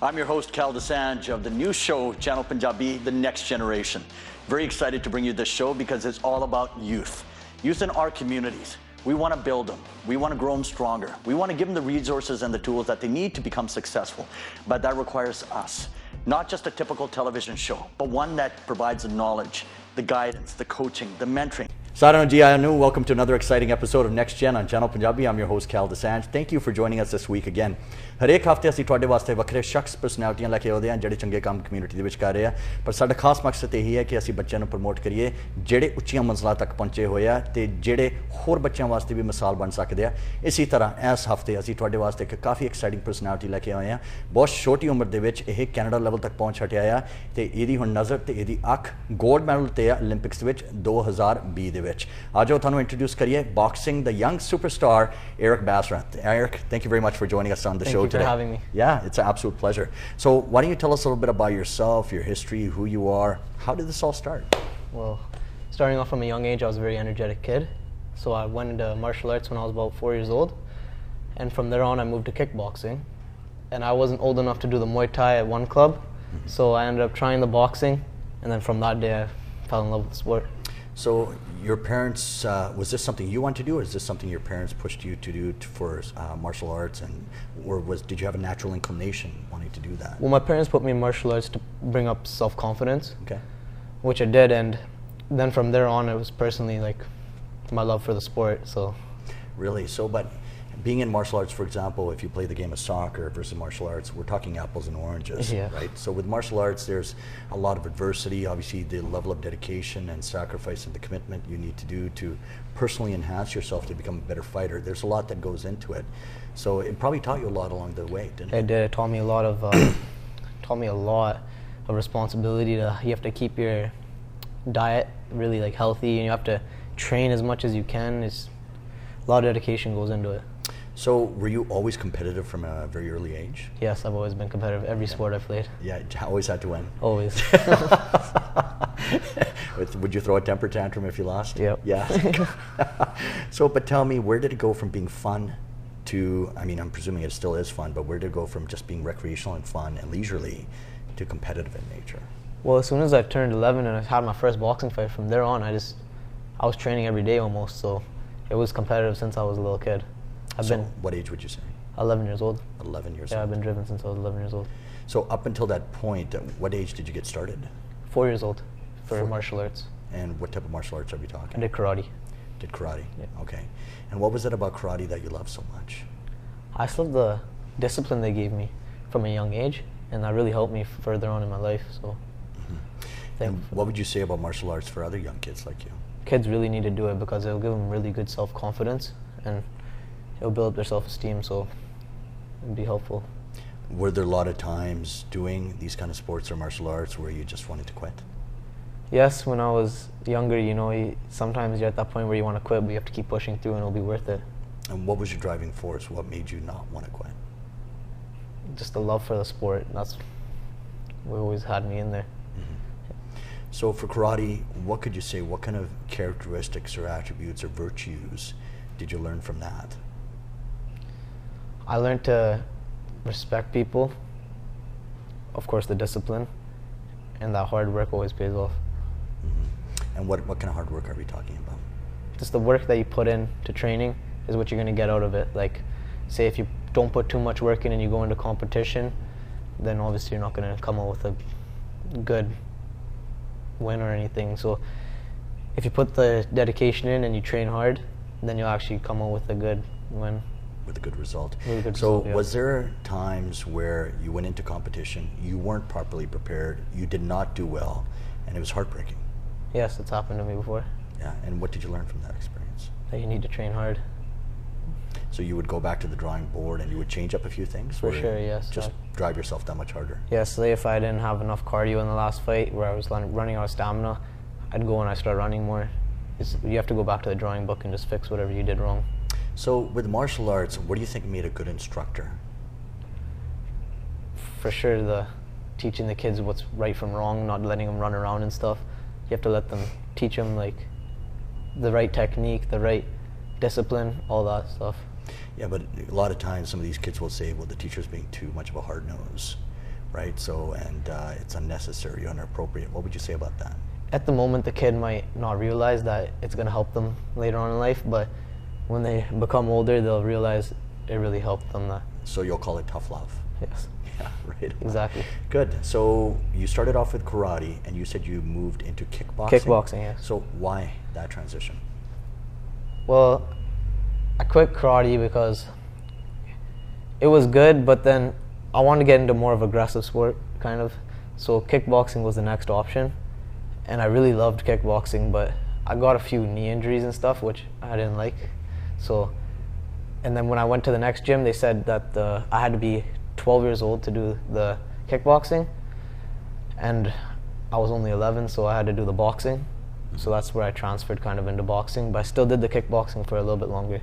I'm your host, Dosanjh, of the new show, Channel Punjabi, The Next Generation. Very excited to bring you this show because it's all about youth. Youth in our communities. We want to build them. We want to grow them stronger. We want to give them the resources and the tools that they need to become successful. But that requires us. Not just a typical television show, but one that provides the knowledge, the guidance, the coaching, the mentoring. Welcome to another exciting episode of Next Gen on Channel Punjabi. I'm your host, Dosanjh. Thank you for joining us this week again. ਹਰੇਕ ਹਫਤੇ ਅਸੀਂ ਤੁਹਾਡੇ ਵਾਸਤੇ ਵੱਖਰੇ ਸ਼ਖਸ ਪਰਸਨੈਲਿਟੀਆਂ ਲੈ ਕੇ ਆਉਂਦੇ ਹਾਂ ਜਿਹੜੇ ਚੰਗੇ ਕੰਮ ਕਮਿਊਨਿਟੀ ਦੇ ਵਿੱਚ ਕਰ ਰਹੇ ਆ ਪਰ ਸਾਡਾ ਖਾਸ ਮਕਸਦ ਇਹੀ ਹੈ ਕਿ ਅਸੀਂ ਬੱਚਿਆਂ ਨੂੰ ਪ੍ਰਮੋਟ ਕਰੀਏ ਜਿਹੜੇ ਉੱਚੀਆਂ ਮੰਜ਼ਲਾਂ ਤੱਕ ਪਹੁੰਚੇ ਹੋਏ ਆ ਤੇ ਜਿਹੜੇ ਹੋਰ ਬੱਚਿਆਂ ਵਾਸਤੇ ਵੀ ਮਿਸਾਲ ਬਣ ਸਕਦੇ ਆ। ਇਸੇ ਤਰ੍ਹਾਂ ਇਸ ਹਫਤੇ ਅਸੀਂ ਤੁਹਾਡੇ ਵਾਸਤੇ ਇੱਕ ਕਾਫੀ ਐਕਸਾਈਟਿੰਗ ਪਰਸਨੈਲਿਟੀ ਲੈ ਕੇ ਆਏ ਆ। ਬਹੁਤ ਛੋਟੀ ਉਮਰ ਦੇ ਵਿੱਚ ਇਹ ਕੈਨੇਡਾ ਲੈਵਲ ਤੱਕ ਪਹੁੰਚ ਹਟਿਆ ਆ ਤੇ ਇਹਦੀ ਹੁਣ ਨਜ਼ਰ ਤੇ ਇਹਦੀ ਅੱਖ ਗੋਲਡ ਮੈਡਲ ਤੇ ਆ 올림픽ਸ ਵਿੱਚ 2020 ਦੇ ਵਿੱਚ। ਅੱਜ ਤੁਹਾਨੂੰ introduce kariye boxing the young superstar Eric Basran. Eric, thank you very much for joining us on the show today. Thank you for having me. Yeah, it's an absolute pleasure. So why don't you tell us a little bit about yourself, your history, who you are? How did this all start? Well, starting off from a young age, I was a very energetic kid. So I went into martial arts when I was about 4 years old. And from there on, I moved to kickboxing. And I wasn't old enough to do the Muay Thai at one club. So I ended up trying the boxing. And then from that day, I fell in love with the sport. So your parents, was this something you wanted to do, or is this something your parents pushed you to do for martial arts, or did you have a natural inclination wanting to do that? Well, my parents put me in martial arts to bring up self-confidence, okay, which I did, and then from there on, it was personally like my love for the sport. So, really, but being in martial arts, for example, if you play the game of soccer versus martial arts, we're talking apples and oranges, yeah, right? So with martial arts, there's a lot of adversity, obviously the level of dedication and sacrifice and the commitment you need to do to personally enhance yourself to become a better fighter. There's a lot that goes into it. So it probably taught you a lot along the way, didn't it? It did. It taught me a lot of, responsibility. You have to keep your diet really like healthy, and you have to train as much as you can. It's a lot of dedication goes into it. So were you always competitive from a very early age? Yes, I've always been competitive. Every sport I've played. Yeah, always had to win. Always. Would you throw a temper tantrum if you lost? Yep. Yeah. So, but tell me, where did it go from being fun to, I mean, I'm presuming it still is fun, but where did it go from just being recreational and fun and leisurely to competitive in nature? Well, as soon as I turned 11 and I had my first boxing fight, from there on, I was training every day almost, so it was competitive since I was a little kid. What age would you say? 11 years old. 11 years old. Yeah, I've been driven since I was 11 years old. So up until that point, what age did you get started? 4 years old for martial arts. And what type of martial arts are we talking? I did karate. Did karate? Yeah. Okay. And what was it about karate that you loved so much? I just love the discipline they gave me from a young age, and that really helped me further on in my life. So. And what would you say about martial arts for other young kids like you? Kids really need to do it because it'll give them really good self-confidence, and it'll build up their self-esteem, so it'd be helpful. Were there a lot of times doing these kind of sports or martial arts where you just wanted to quit? Yes, when I was younger, sometimes you're at that point where you want to quit, but you have to keep pushing through and it'll be worth it. And what was your driving force? What made you not want to quit? Just the love for the sport. That's what always had me in there. So for karate, what could you say, what kind of characteristics or attributes or virtues did you learn from that? I learned to respect people, of course the discipline, and that hard work always pays off. And what kind of hard work are we talking about? Just the work that you put in to training is what you're going to get out of it. Like, say if you don't put too much work in and you go into competition, then obviously you're not going to come out with a good win or anything. So if you put the dedication in and you train hard, then you'll actually come out with a good win. With a good result. So yeah. Was there times where you went into competition, you weren't properly prepared, you did not do well, and it was heartbreaking? Yes, it's happened to me before. Yeah, and what did you learn from that experience? That you need to train hard. So you would go back to the drawing board and you would change up a few things? For sure, yes. Just drive yourself that much harder? Yes, say if I didn't have enough cardio in the last fight where I was running out of stamina, I'd go and I start running more. You have to go back to the drawing book and just fix whatever you did wrong. So with martial arts, what do you think made a good instructor? For sure, teaching the kids what's right from wrong, not letting them run around and stuff. You have to teach them like the right technique, the right discipline, all that stuff. Yeah, but a lot of times some of these kids will say, well, the teacher's being too much of a hard nose. right? So, and it's unnecessary, inappropriate. What would you say about that? At the moment, the kid might not realize that it's going to help them later on in life, but when they become older, they'll realize it really helped them. That. So you'll call it tough love. Yes. Yeah, right. Exactly. Good. So you started off with karate, and you said you moved into kickboxing. Kickboxing, yes. So why that transition? Well, I quit karate because it was good, but then I wanted to get into more of aggressive sport, kind of. So kickboxing was the next option, and I really loved kickboxing, but I got a few knee injuries and stuff, which I didn't like. So, and then when I went to the next gym, they said that I had to be 12 years old to do the kickboxing, and I was only 11, so I had to do the boxing. So that's where I transferred kind of into boxing, but I still did the kickboxing for a little bit longer.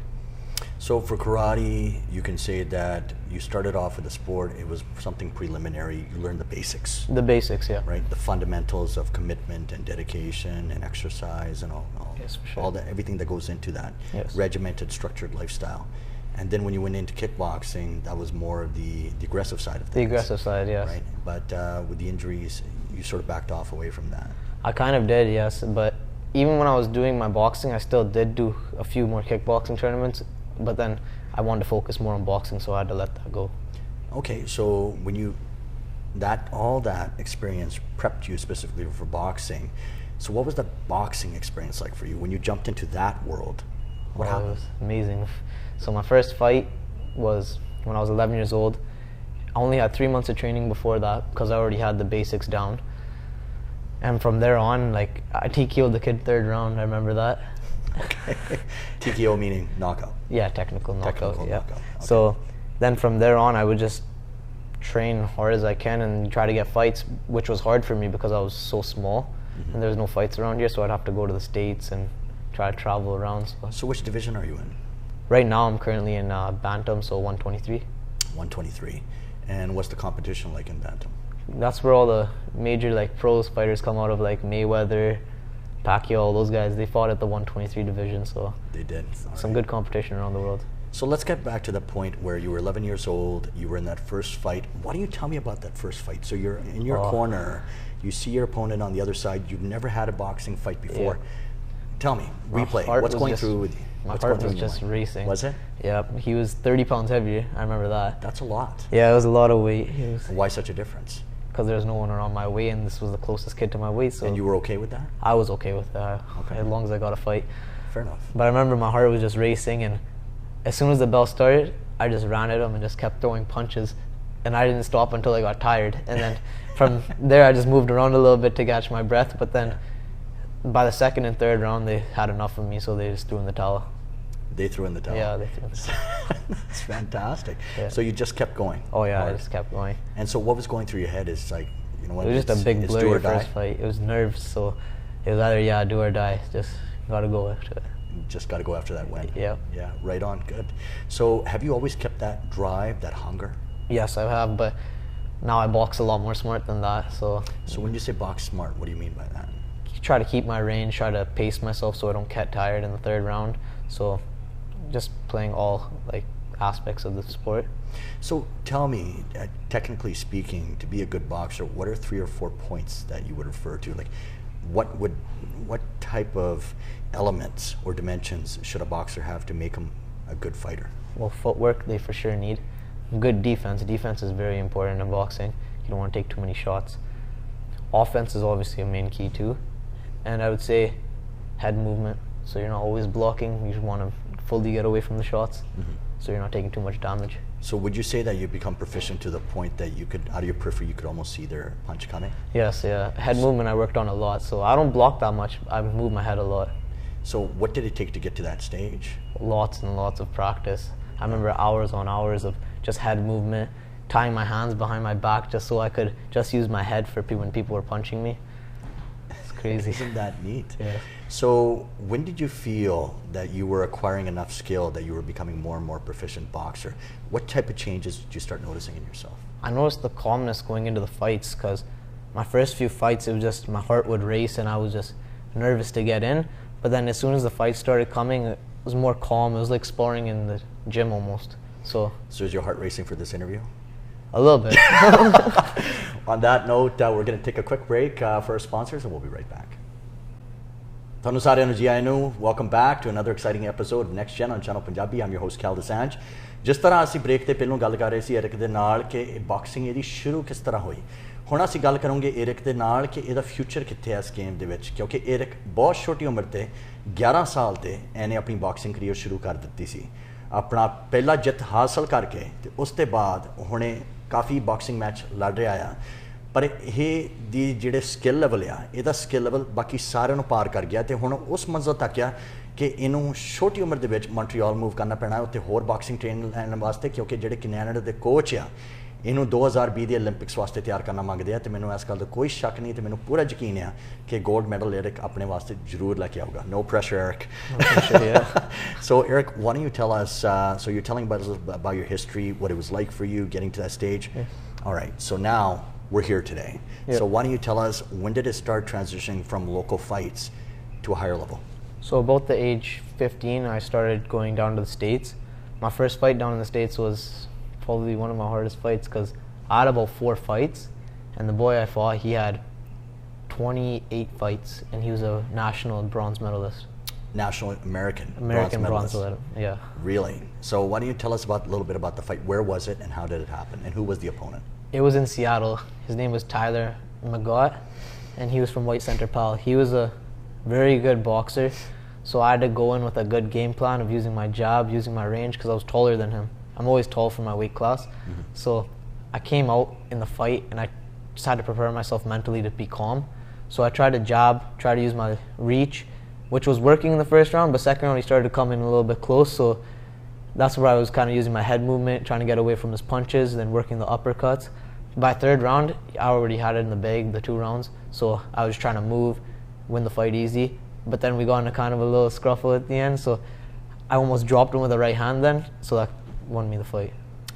So for karate, you can say that you started off with the sport, it was something preliminary, you learned the basics. The basics, yeah. Right, the fundamentals of commitment and dedication and exercise and all Yes, for sure. all that, everything that goes into that. Yes. Regimented, structured lifestyle. And then when you went into kickboxing, that was more of the aggressive side of things. The aggressive side, yes. Right, but with the injuries, you sort of backed off away from that. I kind of did, yes, but even when I was doing my boxing, I still did do a few more kickboxing tournaments, but then I wanted to focus more on boxing, so I had to let that go. Okay, so when you, all that experience prepped you specifically for boxing, so what was the boxing experience like for you when you jumped into that world? What Well, happened? it was amazing. So my first fight was when I was 11 years old. I only had 3 months of training before that because I already had the basics down. And from there on, like, I TKO'd the kid third round, I remember that. Okay. TKO meaning knockout. Yeah, technical knockout. Technical yeah. knockout, okay. So then from there on, I would just train hard as I can and try to get fights, which was hard for me because I was so small and there was no fights around here, so I'd have to go to the States and try to travel around. So which division are you in? Right now, I'm currently in Bantam, so 123. 123. And what's the competition like in Bantam? That's where all the major like pros fighters come out of, like Mayweather, Pacquiao, all those guys. They fought at the 123 division, so They did. All some right. good competition around the world. So let's get back to the point where you were 11 years old, you were in that first fight. Why don't you tell me about that first fight? So you're in your corner, you see your opponent on the other side, you've never had a boxing fight before. Yeah. Tell me, My replay, heart what's was going just- through with you? My What's heart going through was in your just mind? racing. Was it? Yep, he was 30 pounds heavier. I remember that. That's a lot. Yeah, it was a lot of weight. Why such a difference? Because there was no one around my weight, and this was the closest kid to my weight, so And you were okay with that? I was okay with that, Okay. as long as I got a fight. Fair enough. But I remember my heart was just racing, and as soon as the bell started, I just ran at him and just kept throwing punches, and I didn't stop until I got tired. And then from there, I just moved around a little bit to catch my breath, but then by the second and third round, they had enough of me, so they just threw in the towel. They threw in the towel. Yeah, they threw in the towel. That's fantastic. Yeah. So you just kept going. Oh yeah, I hard. just kept going. And so what was going through your head is like, you know what? It was just a big it's blur do or your die. first fight. It was nerves, so it was either do or die. Just gotta go after it. You just got to go after that win. Yeah. Yeah, right on. Good. So have you always kept that drive, that hunger? Yes, I have, but now I box a lot more smart than that. So So when you say box smart, what do you mean by that? try to keep my range, try to pace myself so I don't get tired in the third round. So just playing all like aspects of the sport. So tell me, technically speaking, to be a good boxer, what are 3 or 4 points that you would refer to? Like, what type of elements or dimensions should a boxer have to make him a good fighter? Well, footwork they for sure need. Good defense. Defense is very important in boxing. You don't want to take too many shots. Offense is obviously a main key too. And I would say head movement. So you're not always blocking. You want to fully get away from the shots, so you're not taking too much damage. So would you say that you've become proficient to the point that you could, out of your periphery, you could almost see their punch coming? Yes, yeah. Head movement I worked on a lot. So I don't block that much. I move my head a lot. So what did it take to get to that stage? Lots and lots of practice. I remember hours on hours of just head movement, tying my hands behind my back just so I could just use my head for when people were punching me. It's crazy. Isn't that neat? Yeah. So when did you feel that you were acquiring enough skill that you were becoming more and more proficient boxer? What type of changes did you start noticing in yourself? I noticed the calmness going into the fights because my first few fights, it was just my heart would race and I was just nervous to get in. But then as soon as the fight started coming, it was more calm. It was like sparring in the gym almost. So is your heart racing for this interview? a little bit. On that note, we're going to take a quick break for our sponsors, and we'll be right back. ਤੁਹਾਨੂੰ ਸਾਰਿਆਂ ਨੂੰ ਜੀ ਆਇਆਂ ਨੂੰ welcome back to another exciting episode of next gen on channel Punjabi. I'm your host Dosanjh। ਜਿਸ ਤਰ੍ਹਾਂ ਅਸੀਂ break ਤੇ ਪਹਿਲਾਂ ਗੱਲ ਕਰ ਰਹੇ ਸੀ ਏਰਿਕ ਦੇ ਨਾਲ ਕਿ ਬਾਕਸਿੰਗ ਇਹਦੀ ਸ਼ੁਰੂ ਕਿਸ ਤਰ੍ਹਾਂ ਹੋਈ, ਹੁਣ ਅਸੀਂ ਗੱਲ ਕਰਾਂਗੇ ਏਰਿਕ ਦੇ ਨਾਲ ਕਿ ਇਹਦਾ ਫਿਊਚਰ ਕਿੱਥੇ ਹੈ ਇਸ ਗੇਮ ਦੇ ਵਿੱਚ, ਕਿਉਂਕਿ ਏਰਿਕ ਬਹੁਤ ਛੋਟੀ ਉਮਰ ਤੇ 11 ਸਾਲ ਤੇ ਇਹਨੇ ਆਪਣੀ ਬਾਕਸਿੰਗ ਕਰੀਅਰ ਸ਼ੁਰੂ ਕਰ ਦਿੱਤੀ ਸੀ। ਆਪਣਾ ਪਹਿਲਾ ਜਿੱਤ ਹਾਸਲ ਕਰਕੇ ਤੇ ਉਸ ਤੋਂ ਬਾਅਦ ਹੁਣੇ ਕਾਫੀ ਬਾਕਸਿੰਗ ਮੈਚ ਲੜ ਰਿਹਾ ਆ, ਪਰ ਇਹ ਦੀ ਜਿਹੜੇ ਸਕਿੱਲ ਲੈਵਲ ਆ ਇਹਦਾ ਸਕਿੱਲ ਲੈਵਲ ਬਾਕੀ ਸਾਰਿਆਂ ਨੂੰ ਪਾਰ ਕਰ ਗਿਆ ਤੇ ਹੁਣ ਉਸ ਮੰਜ਼ਿਲ ਤੱਕ ਆ ਕਿ ਇਹਨੂੰ ਛੋਟੀ ਉਮਰ ਦੇ ਵਿੱਚ ਮੌਂਟਰੀਆਲ ਮੂਵ ਕਰਨਾ ਪੈਣਾ ਉੱਥੇ ਹੋਰ ਬਾਕਸਿੰਗ ਟ੍ਰੇਨਿੰਗ ਲੈਣ ਵਾਸਤੇ, ਕਿਉਂਕਿ ਜਿਹੜੇ ਕੈਨੇਡਾ ਦੇ ਕੋਚ ਆ ਇਹਨੂੰ 2020 ਦੇ ਓਲੰਪਿਕਸ ਵਾਸਤੇ ਤਿਆਰ ਕਰਨਾ ਮੰਗਦੇ ਆ ਤੇ ਮੈਨੂੰ ਇਸ ਗੱਲ ਦਾ ਕੋਈ ਸ਼ੱਕ ਨਹੀਂ ਤੇ ਮੈਨੂੰ ਪੂਰਾ ਯਕੀਨ ਆ ਕਿ ਗੋਲਡ ਮੈਡਲ ਏਰਿਕ ਆਪਣੇ ਵਾਸਤੇ ਜ਼ਰੂਰ ਲੈ ਕੇ ਆਊਗਾ। No pressure, Eric. No pressure, yeah. So Eric, why don't you tell us, so you're telling about your history, what it was like for you getting to that stage. Yeah. All right, so now we're here today. Yep. So why don't you tell us, when did it start transitioning from local fights to a higher level? So about the age 15, I started going down to the States. My first fight down in the States was probably one of my hardest fights because I had about 4 fights, and the boy I fought, he had 28 fights, and he was a national bronze medalist. National American bronze medalist. Yeah. Really? So why don't you tell us a little bit about the fight? Where was it and how did it happen? And who was the opponent? It was in Seattle. His name was Tyler McGott, and he was from White Center Pal. He was a very good boxer, so I had to go in with a good game plan of using my jab, using my range, because I was taller than him. I'm always tall for my weight class. So I came out in the fight, and I just had to prepare myself mentally to be calm. So I tried to jab, try to use my reach, which was working in the first round, but second round he started to come in a little bit close, so that's where I was kind of using my head movement, trying to get away from his punches, then working the uppercuts. By third round, I already had it in the bag, the 2 rounds, so I was trying to move, win the fight easy. But then we got into kind of a little scruffle at the end, so I almost dropped him with the right hand then, so that won me the fight.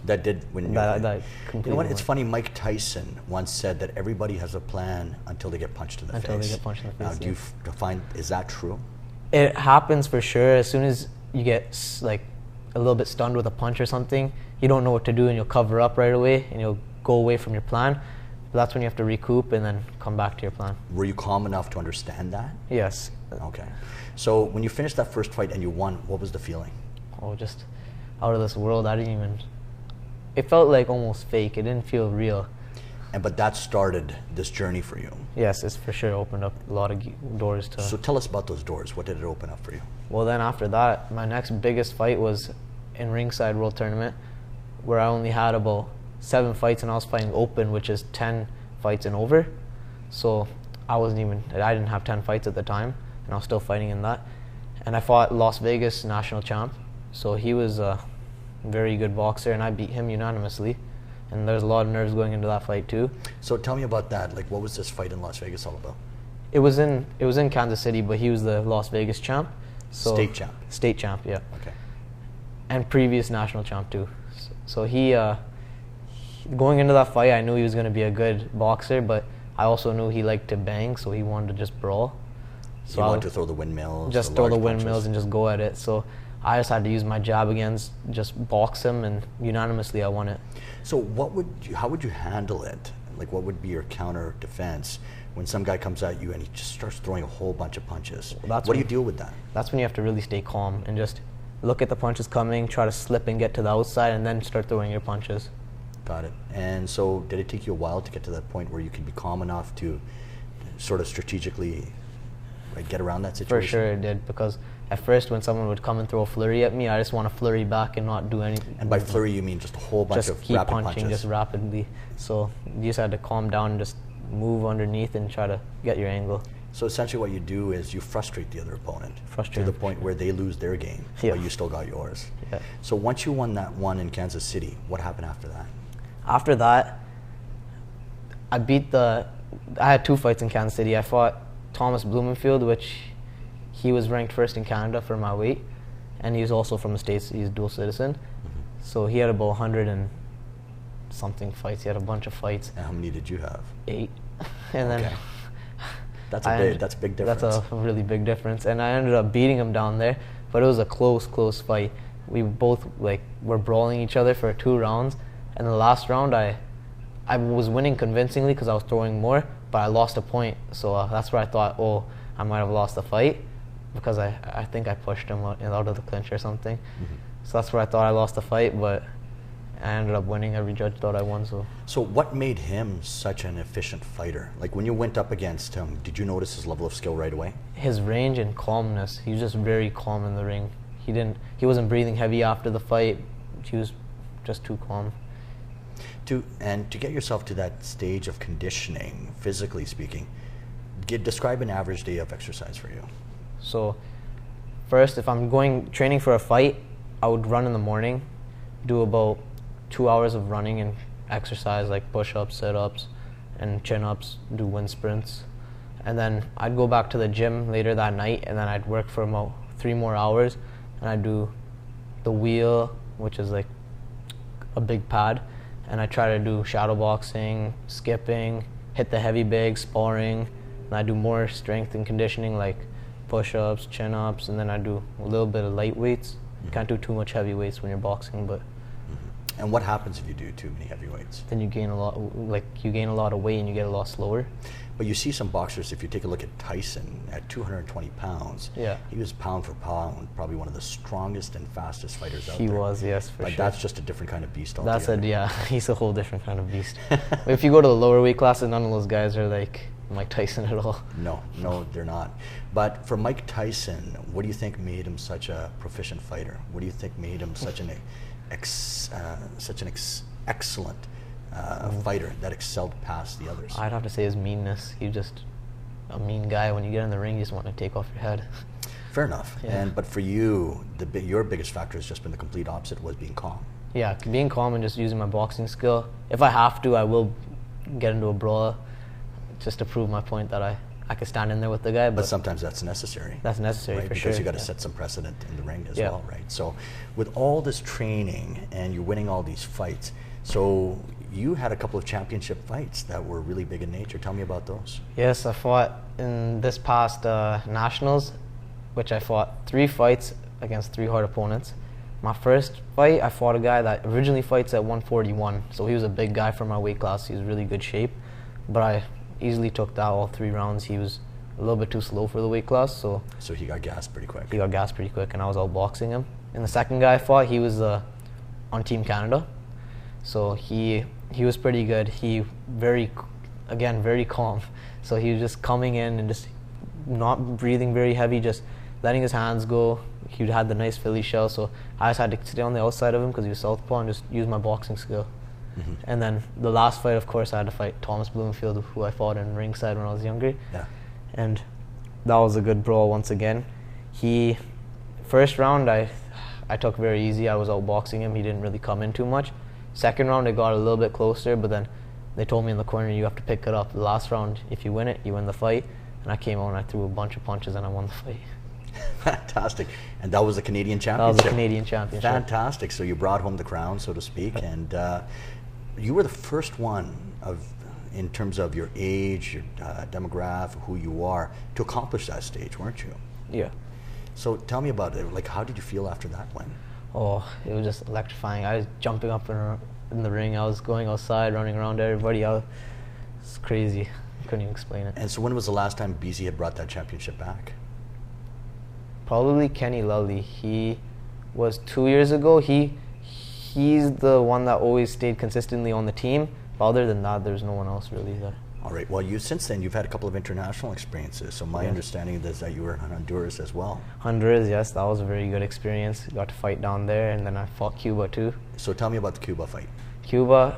That did win you. That you know what? It's funny. Mike Tyson once said that everybody has a plan until they get punched in the face. Until they get punched in the face. Now, do you find, is that true? It happens for sure. As soon as you get like a little bit stunned with a punch or something, you don't know what to do, and you'll cover up right away, and you'll go away from your plan. But that's when you have to recoup and then come back to your plan. Were you calm enough to understand that? Yes. Okay. So when you finished that first fight and you won, what was the feeling? Oh, just out of this world. I didn't even. It felt like almost fake. It didn't feel real. But that started this journey for you. Yes, it's for sure opened up a lot of doors to. So tell us about those doors. What did it open up for you? Well, then after that, my next biggest fight was in Ringside World Tournament, where I only had about 7 fights, and I was fighting open, which is 10 fights and over. So I didn't have 10 fights at the time, and I was still fighting in that. And I fought Las Vegas national champ. So he was a very good boxer, and I beat him unanimously. And there's a lot of nerves going into that fight too. So tell me about that. Like, what was this fight in Las Vegas all about? It was in Kansas City, but he was the Las Vegas champ. So state champ. State champ, yeah. Okay. And previous national champ too. So he going into that fight, I knew he was going to be a good boxer, but I also knew he liked to bang, so he wanted to just brawl. So you wanted to throw the windmills. Just throw the windmills and just go at it. So I just had to use my jab against, just box him, and unanimously I won it. So how would you handle it? Like, what would be your counter defense when some guy comes at you and he just starts throwing a whole bunch of punches? What do you deal with that? That's when you have to really stay calm and just look at the punches coming, try to slip and get to the outside, and then start throwing your punches. Got it. And so did it take you a while to get to that point where you could be calm enough to sort of strategically get around that situation? For sure it did, because at first when someone would come and throw a flurry at me, I just want to flurry back and not do anything. And by flurry you mean just a whole bunch of keep rapid punching punches? Just rapidly. So you just had to calm down and just move underneath and try to get your angle. So essentially what you do is you frustrate the other opponent to the point where they lose their game, but you still got yours. Yeah. So once you won that one in Kansas City, what happened after that? After that, I had 2 fights in Kansas City. I fought Thomas Blumenfield, which he was ranked first in Canada for my weight, and he was also from the States. He's a dual citizen. So he had about 100 and something fights. He had a bunch of fights. And how many did you have? 8. And then that's a big difference. That's a really big difference. And I ended up beating him down there, but it was a close fight. We both were brawling each other for 2 rounds, and the last round I I was winning convincingly because I was throwing more, but I lost a point. So that's where I thought, oh, I might have lost the fight because I think I pushed him out of the clinch or something. So that's where I thought I lost the fight, but I ended up winning. Every judge thought I won. So what made him such an efficient fighter? Like when you went up against him, did you notice his level of skill right away? His range and calmness. He was just very calm in the ring. He wasn't breathing heavy after the fight. He was just too calm. To get yourself to that stage of conditioning, physically speaking, describe an average day of exercise for you. So first, if I'm training for a fight, I would run in the morning, do about 2 hours of running and exercise like push-ups, sit-ups, and chin-ups, do wind sprints. And then I'd go back to the gym later that night, and then I'd work for about 3 more hours, and I'd do the wheel, which is like a big pad, and I try to do shadow boxing, skipping, hit the heavy bag, sparring, and I do more strength and conditioning like push-ups, chin-ups, and then I do a little bit of light weights. You can't do too much heavy weights when you're boxing, but. And what happens if you do too many heavy weights? Then you gain a lot of weight and you get a lot slower. But you see some boxers, if you take a look at Tyson at 220 pounds, yeah, he was pound for pound probably one of the strongest and fastest fighters out there. He was, yes, for but sure. That's just a different kind of beast altogether. He's a whole different kind of beast. If you go to the lower weight classes, none of those guys are like Mike Tyson at all. No, they're not. But for Mike Tyson, what do you think made him such a proficient fighter? What do you think made him such an excellent fighter that excelled past the others? I'd have to say his meanness. He's just a mean guy. When you get in the ring, you just want to take off your head. Fair enough. Yeah. But for you, your biggest factor has just been the complete opposite, was being calm. Yeah, being calm and just using my boxing skill. If I have to, I will get into a brawl just to prove my point that I could stand in there with the guy. But sometimes that's necessary. That's necessary, right? for Because sure. you got to set some precedent in the ring as well, right? So with all this training and you're winning all these fights, so you had a couple of championship fights that were really big in nature. Tell me about those. Yes, I fought in this past Nationals, which I fought 3 fights against 3 hard opponents. My first fight, I fought a guy that originally fights at 141, so he was a big guy for my weight class. He was in really good shape, but I easily took that all 3 rounds. He was a little bit too slow for the weight class, so he got gassed pretty quick. He got gassed pretty quick, and I was outboxing him. And the second guy I fought, he was on Team Canada, so he was pretty good. He very calm. So he was just coming in and just not breathing very heavy, just letting his hands go. He had the nice Philly shell, so I just had to stay on the outside of him because he was southpaw and just use my boxing skill. And then the last fight, of course, I had to fight Thomas Bloomfield, who I fought in ringside when I was younger. Yeah. And that was a good brawl once again. First round, I took very easy. I was outboxing him. He didn't really come in too much. Second round, it got a little bit closer, but then they told me in the corner, you have to pick it up. The last round, if you win it, you win the fight. And I came out and I threw a bunch of punches and I won the fight. Fantastic. And that was the Canadian Championship? That was the Canadian Championship. Fantastic. So you brought home the crown, so to speak, and you were the first one in terms of your age, your demographic, who you are, to accomplish that stage, weren't you? Yeah. So tell me about it. Like, how did you feel after that win? Oh, it was just electrifying. I was jumping up in the ring. I was going outside, running around everybody. It's crazy. I couldn't even explain it. And so when was the last time BZ had brought that championship back? Probably Kenny Lully. He was 2 years ago. He's the one that always stayed consistently on the team. But other than that, there's no one else really there. All right. Well, since then, you've had a couple of international experiences. So my understanding is that you were in Honduras as well. Honduras, yes. That was a very good experience. Got to fight down there, and then I fought Cuba too. So tell me about the Cuba fight. Cuba,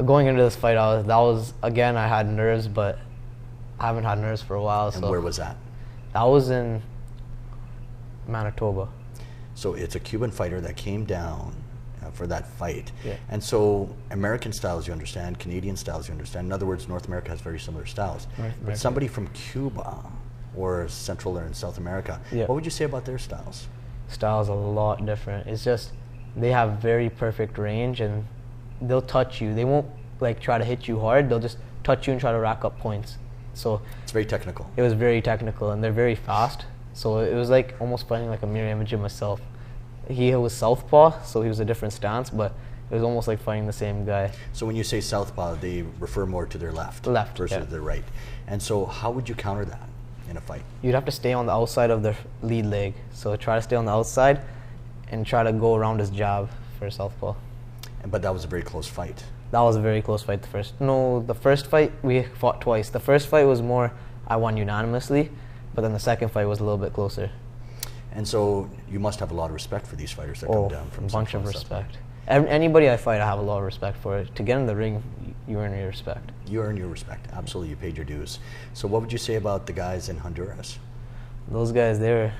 going into this fight, I had nerves, but I haven't had nerves for a while. And where was that? That was in Manitoba. So it's a Cuban fighter that came down for that fight. Yeah. And so American styles you understand, Canadian styles you understand. In other words, North America has very similar styles. But somebody from Cuba or Central and South America, what would you say about their styles? Styles a lot different. It's just they have very perfect range and they'll touch you. They won't try to hit you hard. They'll just touch you and try to rack up points. So it's very technical. It was very technical, and they're very fast. So it was almost fighting like a mirror image of myself. He was southpaw, so he was a different stance, but it was almost like fighting the same guy. So when you say southpaw, they refer more to their left, Left, versus yeah. their right. And so how would you counter that in a fight? You'd have to stay on the outside of the lead leg. So try to stay on the outside and try to go around his jab for a southpaw. But that was a very close fight. That was a very close fight. The first fight we fought twice. The first fight was more, I won unanimously, but then the second fight was a little bit closer. And so you must have a lot of respect for these fighters that come down from a bunch Central of and South. respect. Anybody I fight, I have a lot of respect for. To get in the ring, you earn your respect. You earn your respect. Absolutely, you paid your dues. So what would you say about the guys in Honduras? Those guys, they were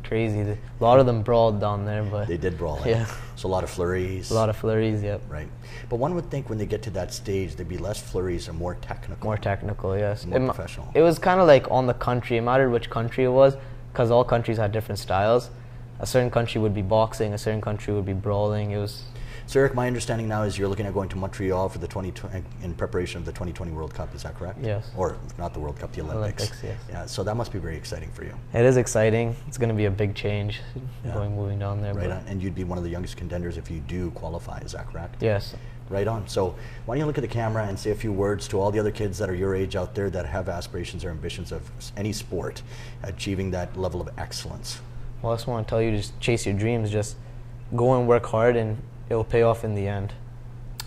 crazy. A lot of them brawled down there, but They did brawl. Yeah. So a lot of flurries. a lot of flurries. Yep. Right. But one would think when they get to that stage, there'd be less flurries and more technical. More technical, yes. More professional. It was kind of like on the country. It mattered which country it was, because all countries had different styles. A certain country would be boxing, a certain country would be brawling. It was. So Eric, my understanding now is you're looking at going to Montreal for the 2020 in preparation of the 2020 World Cup. Is that correct? Yes. Or not the World Cup, the Olympics. Olympics, yes. Yeah. So that must be very exciting for you. It is exciting. It's going to be a big change moving down there. Right but on. And you'd be one of the youngest contenders if you do qualify. Is that correct? Yes. Right on. So why don't you look at the camera and say a few words to all the other kids that are your age out there that have aspirations or ambitions of any sport, achieving that level of excellence? Well, I just want to tell you, just chase your dreams. Just go and work hard, and it will pay off in the end.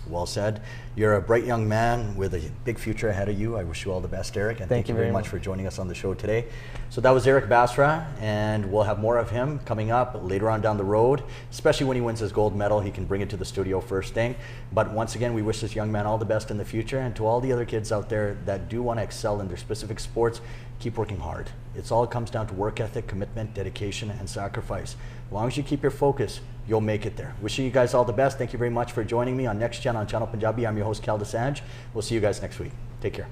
Well said. You're a bright young man with a big future ahead of you. I wish you all the best, Eric, and thank you very much for joining us on the show today. So that was Eric Basran, and we'll have more of him coming up later on down the road, especially when he wins his gold medal. He can bring it to the studio first thing. But once again, we wish this young man all the best in the future, and to all the other kids out there that do want to excel in their specific sports, keep working hard. It all comes down to work ethic, commitment, dedication, and sacrifice. As long as you keep your focus, you'll make it there. Wishing you guys all the best. Thank you very much for joining me on Next Gen on Channel Punjabi. I'm your host, Dosanjh. We'll see you guys next week. Take care.